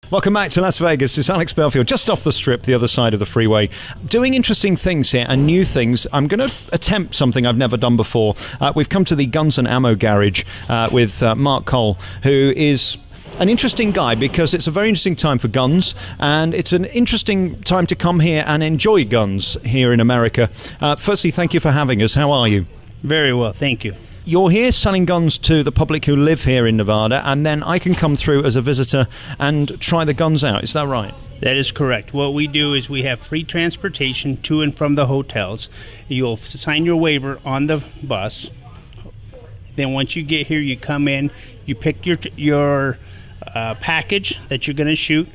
Welcome back to Las Vegas. It's Alex Belfield, just off the strip, the other side of the freeway, doing interesting things here and new things. I'm going to attempt something I've never done before. We've come to the Guns and Ammo Garage with Mark Cole, who is an interesting guy because it's a very interesting time for guns, and it's an interesting time to come here and enjoy guns here in America. Firstly, thank you for having us. How are you? Very well, thank you. You're here selling guns to the public who live here in Nevada, and then I can come through as a visitor and try the guns out. Is that right? That is correct. What we do is we have free transportation to and from the hotels. You'll sign your waiver on the bus. Then once you get here, you come in, you pick your package that you're going to shoot,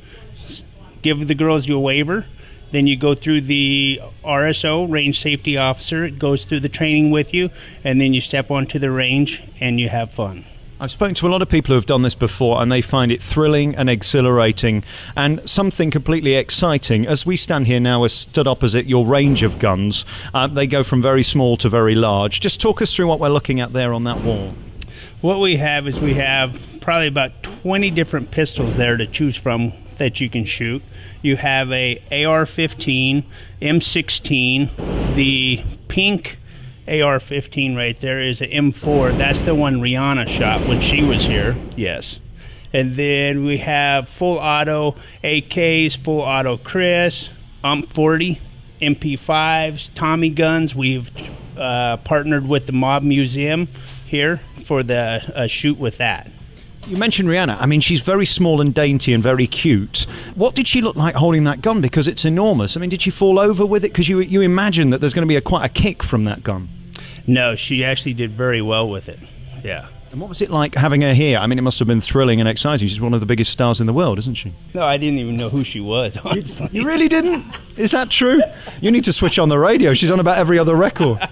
give the girls your waiver. Then you go through the RSO, Range Safety Officer. It goes through the training with you, and then you step onto the range and you have fun. I've spoken to a lot of people who have done this before, and they find it thrilling and exhilarating and something completely exciting. As we stand here now, we're stood opposite your range of guns. They go from very small to very large. Just talk us through what we're looking at there on that wall. What we have is we have probably about 20 different pistols there to choose from that you can shoot. You have a AR-15, M16, the pink AR-15 right there is an M4. That's the one Rihanna shot when she was here, yes. And then we have full auto AKs, full auto Chris, UMP-40, MP5s, Tommy guns. We've partnered with the Mob Museum here for the shoot with that. You mentioned Rihanna. I mean, she's very small and dainty and very cute. What did she look like holding that gun? Because it's enormous. I mean, did she fall over with it? Because you imagine that there's going to be quite a kick from that gun. No, she actually did very well with it. Yeah. And what was it like having her here? I mean, it must have been thrilling and exciting. She's one of the biggest stars in the world, isn't she? No, I didn't even know who she was, honestly. You really didn't? Is that true? You need to switch on the radio. She's on about every other record.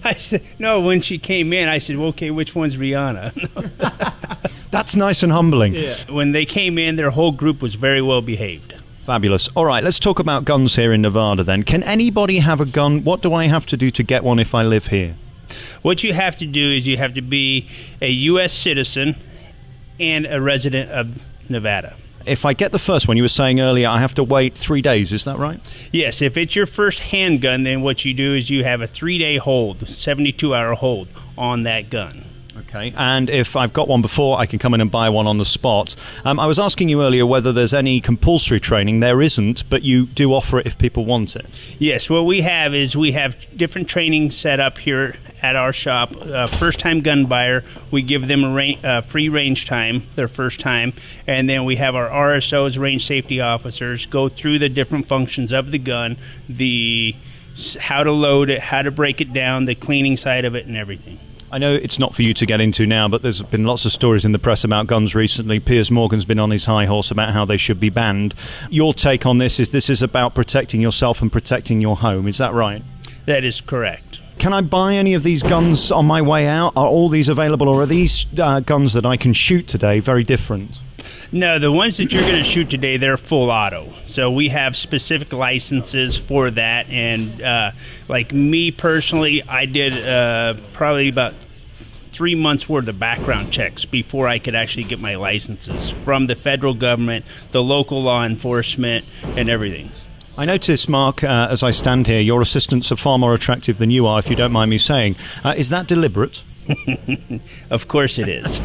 I said, no, when she came in, I said, well, okay, which one's Rihanna? That's nice and humbling. Yeah. When they came in, their whole group was very well behaved. Fabulous. All right, let's talk about guns here in Nevada then. Can anybody have a gun? What do I have to do to get one if I live here? What you have to do is you have to be a U.S. citizen and a resident of Nevada. If I get the first one, you were saying earlier, I have to wait 3 days. Is that right? Yes. If it's your first handgun, then what you do is you have a 3-day hold, 72-hour hold on that gun. Okay, and if I've got one before, I can come in and buy one on the spot. I was asking you earlier whether there's any compulsory training. There isn't, but you do offer it if people want it. Yes, what we have is we have different training set up here at our shop. First-time gun buyer, we give them a free range time, their first time, and then we have our RSOs, range safety officers, go through the different functions of the gun, how to load it, how to break it down, the cleaning side of it, and everything. I know it's not for you to get into now, but there's been lots of stories in the press about guns recently. Piers Morgan's been on his high horse about how they should be banned. Your take on this is about protecting yourself and protecting your home. Is that right? That is correct. Can I buy any of these guns on my way out? Are all these available, or are these guns that I can shoot today very different? No, the ones that you're going to shoot today, they're full auto. So we have specific licenses for that. And like me personally, I did probably about 3 months worth of background checks before I could actually get my licenses from the federal government, the local law enforcement, and everything. I notice, Mark, as I stand here, your assistants are far more attractive than you are, if you don't mind me saying. Is that deliberate? Of course it is.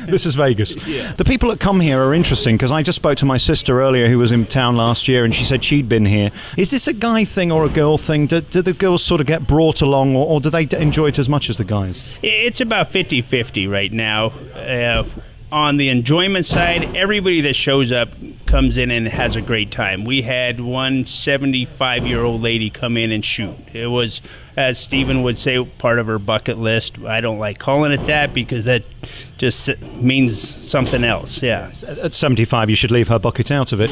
This is Vegas. Yeah. The people that come here are interesting because I just spoke to my sister earlier who was in town last year, and she said she'd been here. Is this a guy thing or a girl thing? Do the girls sort of get brought along, or do they enjoy it as much as the guys? It's about 50-50 right now. On the enjoyment side, everybody that shows up comes in and has a great time. We had one 75-year-old lady come in and shoot. It was, as Stephen would say, part of her bucket list. I don't like calling it that because that just means something else. Yeah. At 75, you should leave her bucket out of it.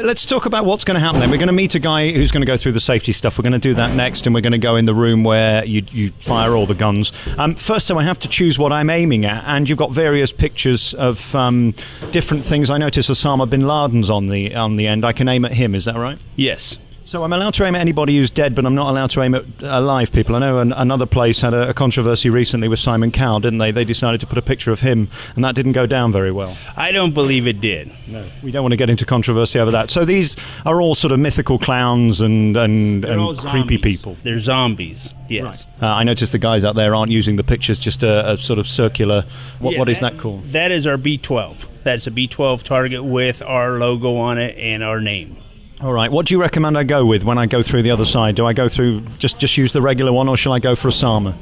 Let's talk about what's going to happen then. We're going to meet a guy who's going to go through the safety stuff. We're going to do that next, and we're going to go in the room where you fire all the guns. First, so I have to choose what I'm aiming at, and you've got various pictures of different things. I notice Osama bin Laden's on the end. I can aim at him. Is that right? Yes. So I'm allowed to aim at anybody who's dead, but I'm not allowed to aim at alive people. I know another place had a controversy recently with Simon Cowell, didn't they? They decided to put a picture of him, and that didn't go down very well. I don't believe it did. No, we don't want to get into controversy over that. So these are all sort of mythical clowns and creepy people. They're zombies, yes. Right. I noticed the guys out there aren't using the pictures, just a sort of circular... What is that called? That is our B12. That's a B12 target with our logo on it and our name. All right. What do you recommend I go with when I go through the other side? Do I go through, just use the regular one, or shall I go for a Sama?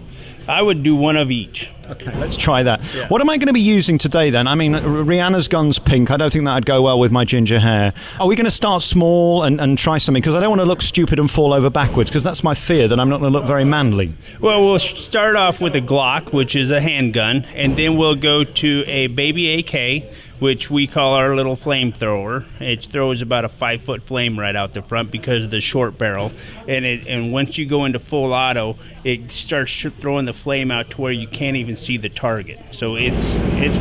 I would do one of each. Okay, let's try that. Yeah. What am I going to be using today then? I mean, Rihanna's gun's pink. I don't think that'd go well with my ginger hair. Are we going to start small and try something? Because I don't want to look stupid and fall over backwards, because that's my fear, that I'm not going to look very manly. Well, we'll start off with a Glock, which is a handgun, and then we'll go to a baby AK, which we call our little flamethrower. It throws about a 5-foot flame right out the front because of the short barrel. And once you go into full auto, it starts throwing the flame out to where you can't even see the target. So it's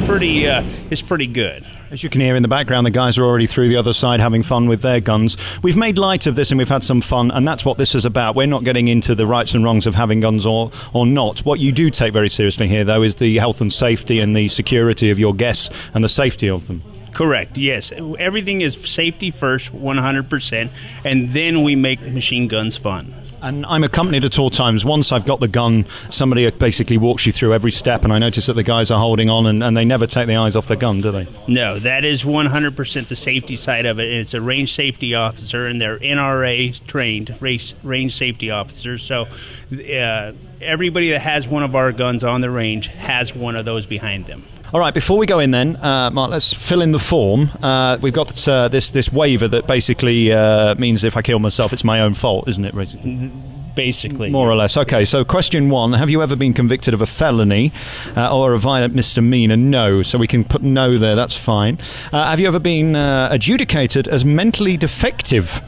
pretty good. As you can hear in the background, the guys are already through the other side having fun with their guns. We've made light of this and we've had some fun, and that's what this is about. We're not getting into the rights and wrongs of having guns or not. What you do take very seriously here, though, is the health and safety and the security of your guests and the safety of them. Correct, yes. Everything is safety first, 100%, and then we make machine guns fun. And I'm accompanied at all times. Once I've got the gun, somebody basically walks you through every step, and I notice that the guys are holding on, and they never take the eyes off their gun, do they? No, that is 100% the safety side of it. It's a range safety officer, and they're NRA trained range safety officers. So everybody that has one of our guns on the range has one of those behind them. All right, before we go in then, Mark, let's fill in the form. We've got this waiver that basically means if I kill myself, it's my own fault, isn't it, Basically. More or less. Okay, so question 1, have you ever been convicted of a felony or a violent misdemeanor? No, so we can put no there, that's fine. Have you ever been adjudicated as mentally defective?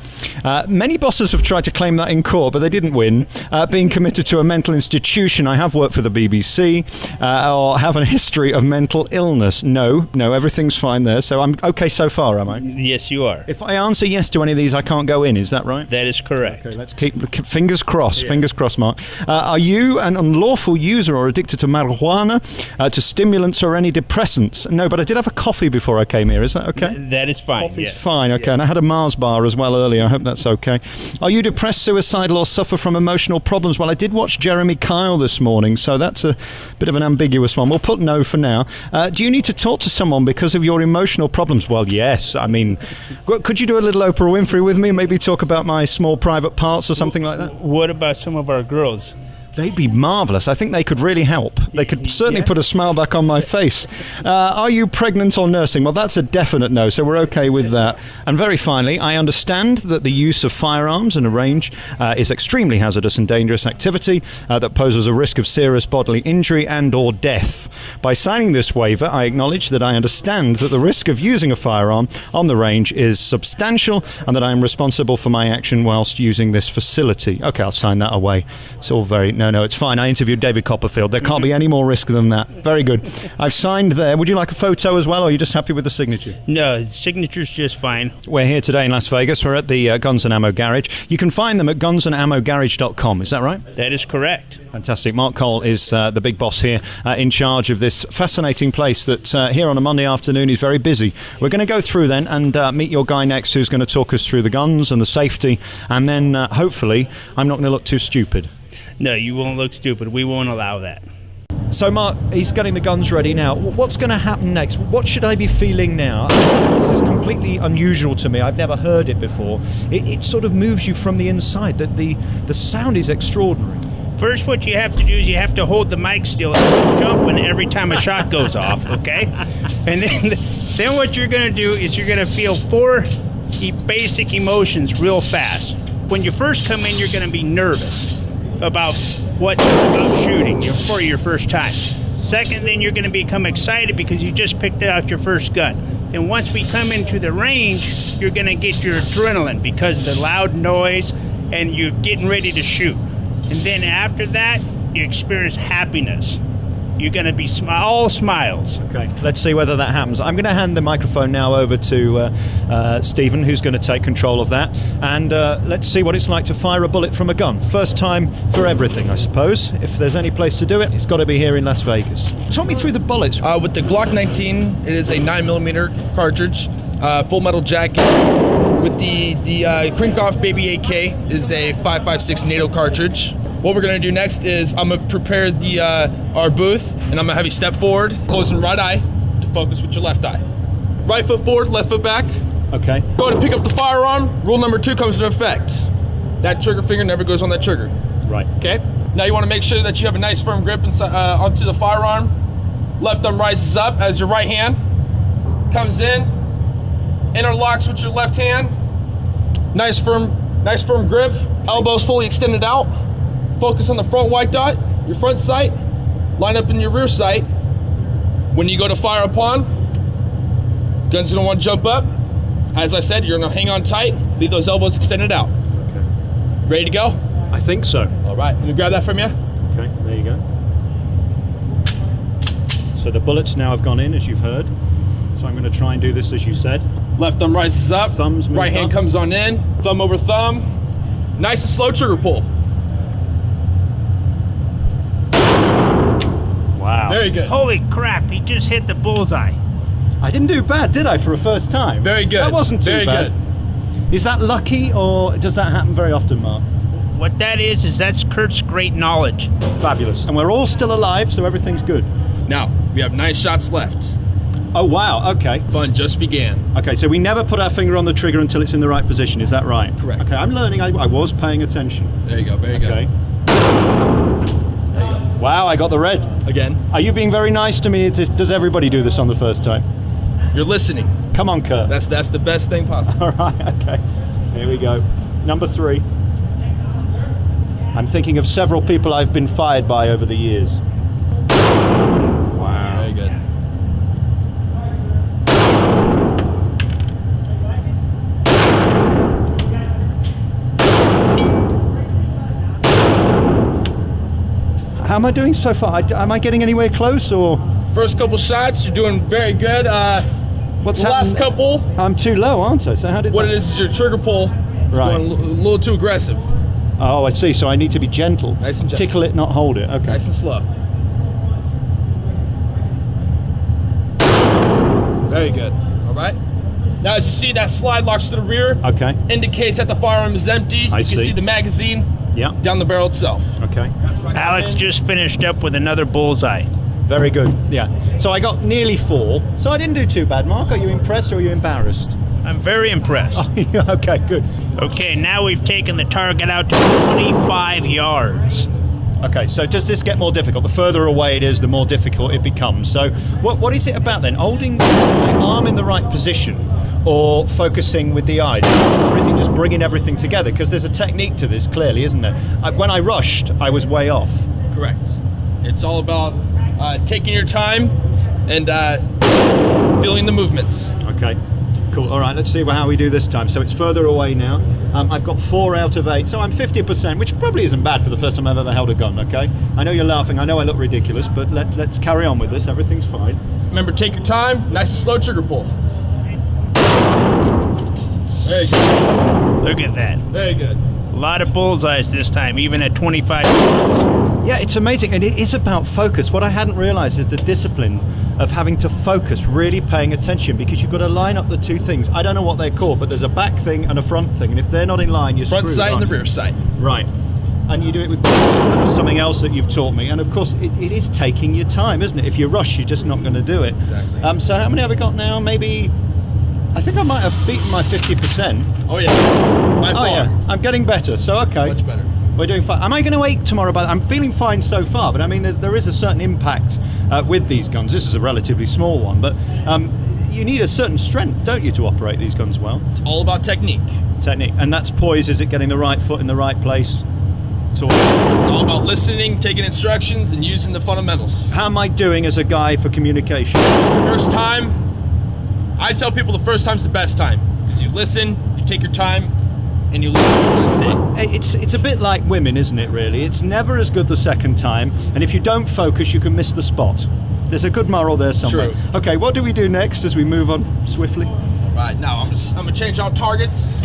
Many bosses have tried to claim that in court, but they didn't win. Being committed to a mental institution, I have worked for the BBC, or have a history of mental illness? No, everything's fine there, so I'm okay so far, am I? Yes, you are. If I answer yes to any of these, I can't go in, is that right? That is correct. Okay, let's keep fingers crossed. Yeah. Fingers crossed, Mark. Are you an unlawful user or addicted to marijuana, to stimulants or any depressants? No, but I did have a coffee before I came here. Is that okay? That is fine. Coffee's fine, okay. And I had a Mars bar as well earlier. I hope that's okay. Are you depressed, suicidal, or suffer from emotional problems? Well, I did watch Jeremy Kyle this morning, so that's a bit of an ambiguous one. We'll put no for now. Do you need to talk to someone because of your emotional problems? Well, yes. I mean, could you do a little Oprah Winfrey with me? Maybe talk about my small private parts or something like that? What about some of our girls? They'd be marvellous. I think they could really help. They could certainly put a smile back on my face. Are you pregnant or nursing? Well, that's a definite no, so we're okay with that. And very finally, I understand that the use of firearms in a range is extremely hazardous and dangerous activity that poses a risk of serious bodily injury and or death. By signing this waiver, I acknowledge that I understand that the risk of using a firearm on the range is substantial and that I am responsible for my action whilst using this facility. Okay, I'll sign that away. It's all very... No, it's fine. I interviewed David Copperfield. There can't be any more risk than that. Very good. I've signed there. Would you like a photo as well, or are you just happy with the signature? No, the signature's just fine. We're here today in Las Vegas. We're at the Guns and Ammo Garage. You can find them at gunsandammogarage.com. Is that right? That is correct. Fantastic. Mark Cole is the big boss here, in charge of this fascinating place that here on a Monday afternoon is very busy. We're going to go through then and meet your guy next, who's going to talk us through the guns and the safety, and then hopefully I'm not going to look too stupid. No, you won't look stupid. We won't allow that. So, Mark, he's getting the guns ready now. What's going to happen next? What should I be feeling now? This is completely unusual to me. I've never heard it before. It sort of moves you from the inside. The sound is extraordinary. First, what you have to do is you have to hold the mic still and jumping every time a shot goes off, okay? And then what you're going to do is you're going to feel 4 basic emotions real fast. When you first come in, you're going to be nervous about shooting for your first time. Second, then you're going to become excited because you just picked out your first gun. Then once we come into the range, you're going to get your adrenaline because of the loud noise and you're getting ready to shoot. And then after that, you experience happiness. you're going to be all smiles. Okay, let's see whether that happens. I'm going to hand the microphone now over to Stephen, who's going to take control of that, and let's see what it's like to fire a bullet from a gun. First time for everything, I suppose. If there's any place to do it, it's got to be here in Las Vegas. Talk me through the bullets. With the Glock 19, it is a 9mm cartridge, full metal jacket. With the Krinkhoff Baby AK is a 5.56 NATO cartridge. What we're gonna do next is I'm gonna prepare the our booth, and I'm gonna have you step forward, closing right eye to focus with your left eye. Right foot forward, left foot back. Okay. Go to pick up the firearm. Rule number 2 comes into effect. That trigger finger never goes on that trigger. Right. Okay. Now you want to make sure that you have a nice firm grip inside, onto the firearm. Left arm rises up as your right hand comes in, interlocks with your left hand. Nice firm grip. Elbows fully extended out. Focus on the front white dot, your front sight. Line up in your rear sight. When you go to fire upon, gun's gonna want to jump up. As I said, you're gonna hang on tight. Leave those elbows extended out. Okay. Ready to go? I think so. All right. Let me grab that from you. Okay, there you go. So the bullets now have gone in, as you've heard. So I'm going to try and do this as you said. Left thumb rises up. Thumbs move right hand up. comes on in. Thumb over thumb. Nice and slow trigger pull. Wow. Very good. Holy crap, he just hit the bullseye. I didn't do bad, did I, for a first time? Very good. That wasn't too Very bad. good. Is that lucky, or does that happen very often, Mark? What that is that's Kurt's great knowledge. Fabulous. And we're all still alive, so everything's good. Now, we have 9 shots left. Oh, wow, okay. Fun just began. Okay, so we never put our finger on the trigger until it's in the right position, is that right? Correct. Okay, I'm learning. I was paying attention. There you go. Very good. Okay. There you go. Wow, I got the red. Again. Are you being very nice to me? Does everybody do this on the first time? You're listening. Come on, Kurt. That's the best thing possible. All right, okay. Here we go. Number 3. I'm thinking of several people I've been fired by over the years. Wow. Very good. How am I doing so far? Am I getting anywhere close, or? First couple shots, you're doing very good. What's the last couple, I'm too low, aren't I? So how did what that... it is your trigger pull Right. going a little too aggressive. Oh, I see. So I need to be gentle. Nice and gentle. Tickle it, not hold it. Okay. Nice and slow. Very good. All right. Now, as you see, that slide locks to the rear. Okay. Indicates that the firearm is empty. You can see the magazine Yeah. down the barrel itself. Okay. Alex just finished up with another bullseye. Very good. Yeah. So I got nearly 4. So I didn't do too bad. Mark, are you impressed or are you embarrassed? I'm very impressed. Okay, good. Okay, now we've taken the target out to 25 yards. Okay, so does this get more difficult? The further away it is, the more difficult it becomes. So what is it about then? Holding my arm in the right position or focusing with the eyes? Or is it just bringing everything together? Because there's a technique to this, clearly, isn't there? When I rushed, I was way off. Correct. It's all about taking your time and feeling the movements. Okay. Cool. All right, let's see how we do this time. So it's further away now. I've got 4 out of 8, so I'm 50%, which probably isn't bad for the first time I've ever held a gun, okay? I know you're laughing, I know I look ridiculous, but let's carry on with this. Everything's fine. Remember, take your time. Nice and slow trigger pull. Very good. Look at that. Very good. A lot of bullseyes this time, even at 25 yards. Yeah, it's amazing, and it is about focus. What I hadn't realized is the discipline of having to focus, really paying attention, because you've got to line up the 2 things. I don't know what they're called, but there's a back thing and a front thing, and if they're not in line, you're Front screwed, sight and the aren't you? rear sight. Right. And you do it with something else that you've taught me. And of course, it is taking your time, isn't it? If you rush, you're just not going to do it. Exactly. So how many have I got now? Maybe, I think I might have beaten my 50%. Oh, yeah. By far. Oh, yeah. I'm getting better, so okay. Much better. We're doing fine. Am I going to ache tomorrow? I'm feeling fine so far, but I mean, there is a certain impact with these guns. This is a relatively small one, but you need a certain strength, don't you, to operate these guns well? It's all about technique. Technique. And that's poise. Is it getting the right foot in the right place? It's all about listening, taking instructions, and using the fundamentals. How am I doing as a guy for communication? First time, I tell people the first time's the best time. Because you listen, you take your time, and you lose what you're going to see. It's a bit like women, isn't it, really? It's never as good the second time, and if you don't focus, you can miss the spot. There's a good moral there somewhere. True. Okay, what do we do next as we move on swiftly? Right, now I'm gonna change out targets.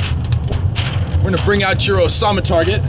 We're gonna bring out your Osama target.